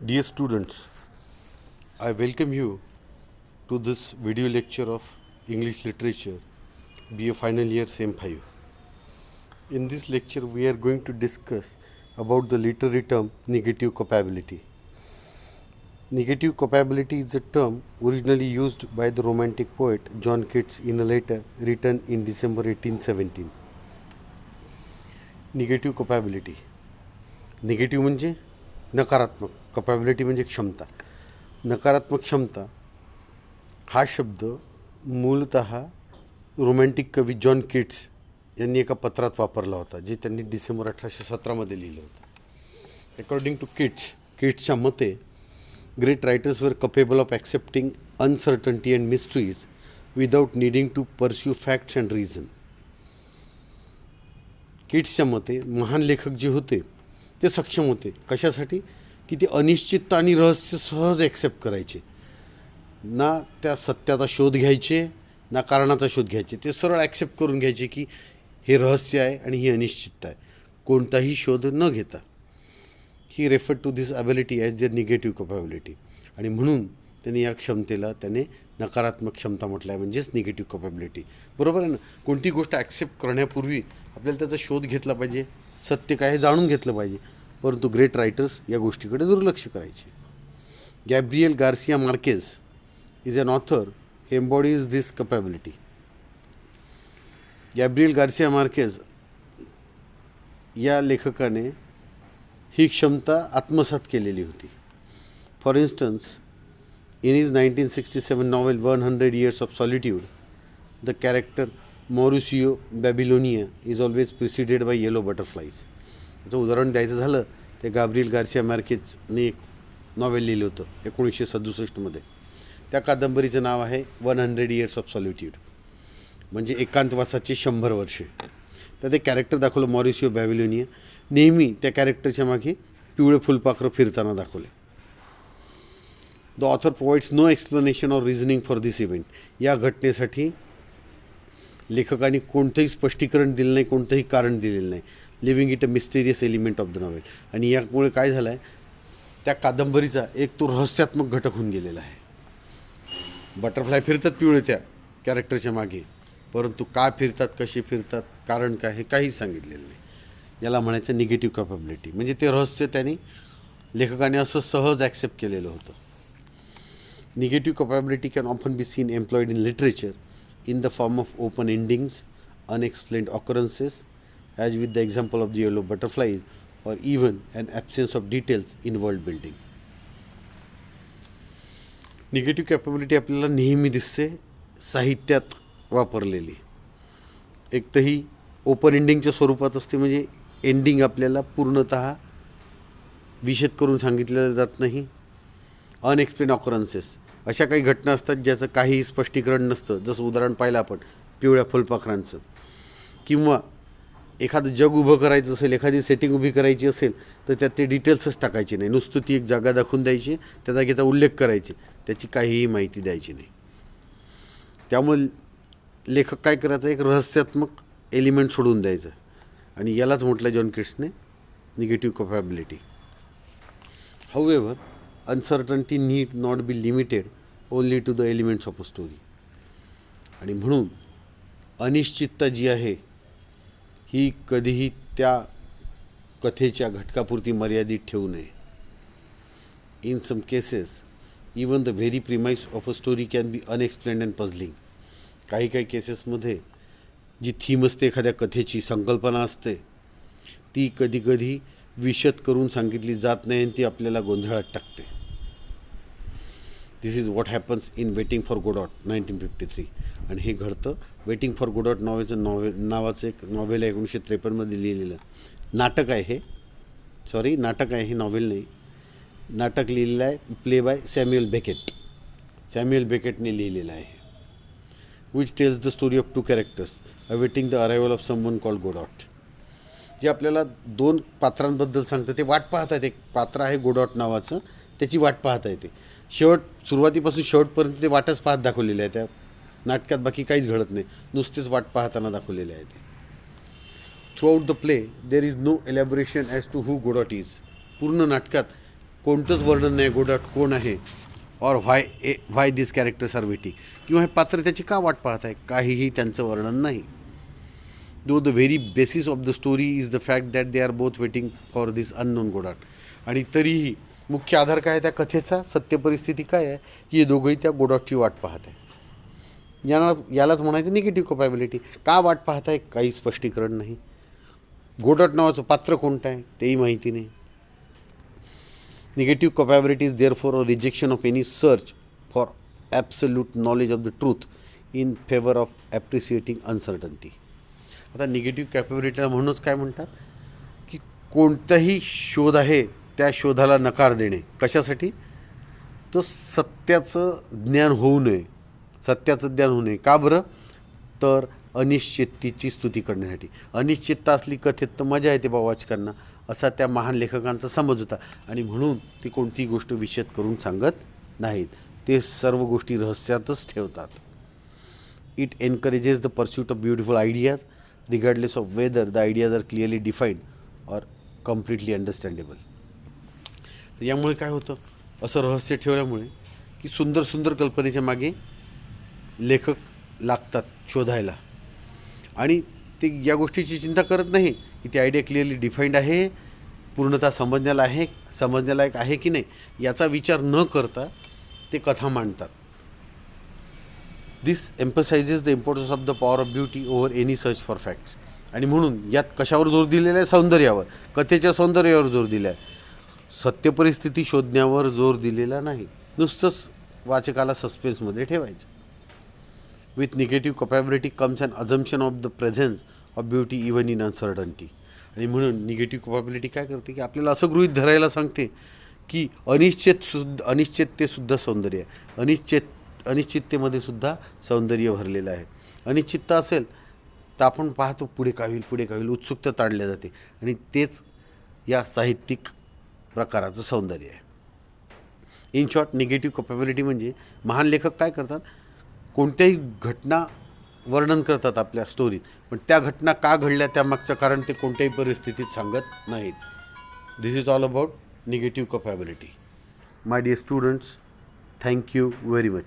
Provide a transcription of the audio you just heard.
Dear students, I welcome you to this video lecture of English literature, BA final year same 5. In this lecture we are going to discuss about the literary term negative capability. Negative capability is a term originally used by the romantic poet John Keats in a letter written in December 1817. Negative capability. Negative म्हणजे नकारात्मक, capability म्हणजे क्षमता. नकारात्मक क्षमता हा शब्द मूलतः romantic कवी जॉन किट्स यांनी एका पत्रात वापरला होता, जे त्यांनी डिसेंबर 1817मध्ये लिहिलं होतं. अकॉर्डिंग टू किट्सच्या मते great writers were capable of accepting uncertainty and mysteries without needing to pursue facts and reason. किट्सच्या मते महान लेखक जे होते ते सक्षम होते कशासाठी की ते अनिश्चितता आणि रहस्य सहज ॲक्सेप्ट करायचे, ना त्या सत्याचा शोध घ्यायचे ना कारणाचा शोध घ्यायचे. ते सरळ ॲक्सेप्ट करून घ्यायचे की हे रहस्य आहे आणि ही अनिश्चितता आहे, कोणताही शोध न घेता. He refer to this ability as their negative capability. आणि म्हणून त्यांनी या क्षमतेला त्याने नकारात्मक क्षमता म्हटलं आहे, म्हणजेच निगेटिव्ह कपॅबिलिटी. बरोबर आहे ना. कोणती गोष्ट ॲक्सेप्ट करण्यापूर्वी आपल्याला त्याचा शोध घेतला पाहिजे, सत्य काय हे जाणून घेतलं पाहिजे. परंतु ग्रेट रायटर्स या गोष्टीकडे दुर्लक्ष करायचे. Gabriel Garcia Marquez is an author he embodies this capability. Gabriel Garcia Marquez या लेखकाने ही क्षमता आत्मसात केलेली होती. For instance, in his 1967 novel 100 Years of Solitude, the character Mauricio Babilonia is always preceded by yellow butterflies. याचं उदाहरण द्यायचं झालं ते गॅब्रिएल गार्सिया मार्केजने एक नॉवेल लिहिलं होतं 1967मध्ये. त्या कादंबरीचं नाव आहे 100 Years of Solitude, म्हणजे एकांतवासाचे 100 वर्षे. तर ते कॅरेक्टर दाखवलं मॉरिसिओ बॅबिलोनिया. नेहमी त्या कॅरेक्टरच्या मागे पिवळे फुलपाखरं फिरताना दाखवले. The author provides no explanation or reasoning for this event. या घटनेसाठी लेखकाने कोणतंही स्पष्टीकरण दिलं नाही, कोणतंही कारण दिलेलं नाही. Living it a mysterious element of the novel. आणि यामुळे काय झालं आहे, त्या कादंबरीचा एक तो रहस्यात्मक घटक होऊन गेलेला आहे. बटरफ्लाय फिरतात पिवळे त्या कॅरेक्टरच्या मागे, परंतु का फिरतात, कसे फिरतात, कारण काय हे काहीच सांगितलेलं नाही. याला म्हणायचं निगेटिव्ह कॅपेबिलिटी. म्हणजे ते रहस्य त्याने लेखकाने असं सहज ॲक्सेप्ट केलेलं होतं. Negative capability can often be seen employed in literature in the form of open endings, unexplained occurrences, as with the example of the yellow butterflies, or even an absence of details in world building. Negative capability आपल्याला नेहमी दिसते साहित्यात वापरलेली. एक तर ही open एंडिंगच्या स्वरूपात असते, म्हणजे एंडिंग आपल्याला पूर्णतः विशद करून सांगितलेलं जात नाही. अनएक्सप्लेन ऑकरन्सेस, अशा काही घटना असतात ज्याचं काहीही स्पष्टीकरण नसतं. जसं उदाहरण पाहिलं आपण पिवळ्या फुलपाखरांचं. किंवा एखादं जग उभं करायचं असेल, एखादी सेटिंग उभी करायची असेल, तर त्यात ते डिटेल्सच टाकायचे नाही. नुसतं ती एक जागा दाखवून द्यायची, त्या जागेचा उल्लेख करायचे, त्याची काहीही माहिती द्यायची नाही. त्यामुळे लेखक काय करायचं, एक रहस्यात्मक एलिमेंट सोडून द्यायचं. आणि यालाच म्हटलं जॉन किट्सने negative capability. However, uncertainty need not be limited only to the elements of a story. आणि म्हणून अनिश्चितता जी आहे ही कधीही त्या कथेच्या घटकापुरती मर्यादित ठेवू नये. In some cases even the very premise of a story can be unexplained and puzzling. काही काही केसेसमध्ये जी थीम असते, एखाद्या कथेची संकल्पना असते, ती कधीकधी विशद करून सांगितली जात नाही आणि ती आपल्याला गोंधळात टाकते. This is what happens in waiting for Godot 1953. आणि हे घडतं. वेटिंग फॉर गोडॉट नावाचं एक नॉव्हेल आहे 1953मध्ये लिहिलेलं. नाटक आहे हे, नाटक आहे हे, नॉव्हेल नाही. नाटक लिहिलेलं आहे, प्ले बाय सॅम्युएल बेकेटने लिहिलेलं आहे. Which tells the story of 2 characters awaiting the arrival of someone called Godot. जे आपल्याला 2 पात्रांबद्दल सांगतं. ते वाट पाहत आहेत. एक पात्र आहे गोडॉट नावाचं, त्याची वाट पाहता येते. सुरुवातीपासून शेवटपर्यंत ते वाटच पाहत दाखवलेले आहे. त्या नाटकात बाकी काहीच घडत नाही, नुसतेच वाट पाहताना दाखवलेले आहे ते. Throughout the play there is no elaboration as to who Godot is. पूर्ण नाटकात कोणतंच वर्णन नाही गोडाट कोण आहे और why this characters are waiting, किंवा हे पात्र त्याची का वाट पाहत आहे, काहीही त्यांचं वर्णन नाही. Though the very basis of the story is the fact that they are both waiting for this unknown Godot. आणि तरीही मुख्य आधार काय आहे त्या कथेचा, सत्य परिस्थिती काय आहे की हे दोघंही त्या गोडाटची वाट पाहत आहे. यालाच म्हणायचं निगेटिव्ह कपॅबिलिटी. का वाट पाहत आहे काही स्पष्टीकरण नाही. गोडाट नावाचं पात्र कोणतं आहे तेही माहिती नाही. Negative capability is therefore a rejection of any search for absolute knowledge of the truth in favor of appreciating uncertainty. आता निगेटिव्ह कॅपेबिलिटीला म्हणूनच काय म्हणतात की कोणताही शोध आहे त्या शोधाला नकार देणे. कशासाठी? तो सत्याचं ज्ञान होऊ नये, सत्याचं ज्ञान होऊ नये. का बरं? तर अनिश्चिततेची स्तुती करण्यासाठी. अनिश्चितता असली कथेत तर मजा येते बा वाचकांना, असा त्या महान लेखकांचा समज होता. आणि म्हणून ती कोणतीही गोष्ट विशद करून सांगत नाहीत, ते सर्व गोष्टी रहस्यातच ठेवतात. It encourages the pursuit of beautiful ideas regardless of whether the ideas are clearly defined or completely understandable. यामुळे काय होतं, असं रहस्य ठेवल्यामुळे की सुंदर सुंदर कल्पनेच्या मागे लेखक लागतात शोधायला, आणि ते या गोष्टीची चिंता करत नाही की ती आयडिया क्लिअरली डिफाईंड आहे, पूर्णतः समजण्यालायक आहे की नाही, याचा विचार न करता ते कथा मांडतात. This emphasizes the importance of the power of beauty over any search for facts. आणि म्हणून यात कशावर जोर दिलेला आहे? सौंदर्यावर, कथेच्या सौंदर्यावर जोर दिला आहे. सत्य परिस्थिती शोधण्यावर जोर दिलेला नाही, नुसतंच वाचकाला सस्पेन्समध्ये ठेवायचं. With negative capability comes an assumption of the presence of beauty even in uncertainty. आणि म्हणून निगेटिव्ह कपॅबिलिटी काय करते की आपल्याला असं गृहीत धरायला सांगते की अनिश्चिततेसुद्धा सौंदर्य आहे. अनिश्चिततेमध्ये सुद्धा सौंदर्य भरलेलं आहे. अनिश्चितता असेल तर आपण पाहतो पुढे काय होईल, उत्सुकता ताणल्या जाते, आणि तेच या साहित्यिक प्रकाराचं सौंदर्य आहे. इन शॉर्ट, निगेटिव्ह कपॅबिलिटी म्हणजे महान लेखक काय करतात, कोणत्याही घटना वर्णन करतात आपल्या स्टोरीत, पण त्या घटना का घडल्या त्यामागचं कारण ते कोणत्याही परिस्थितीत सांगत नाहीत. This is all about negative capability. My dear students, thank you very much.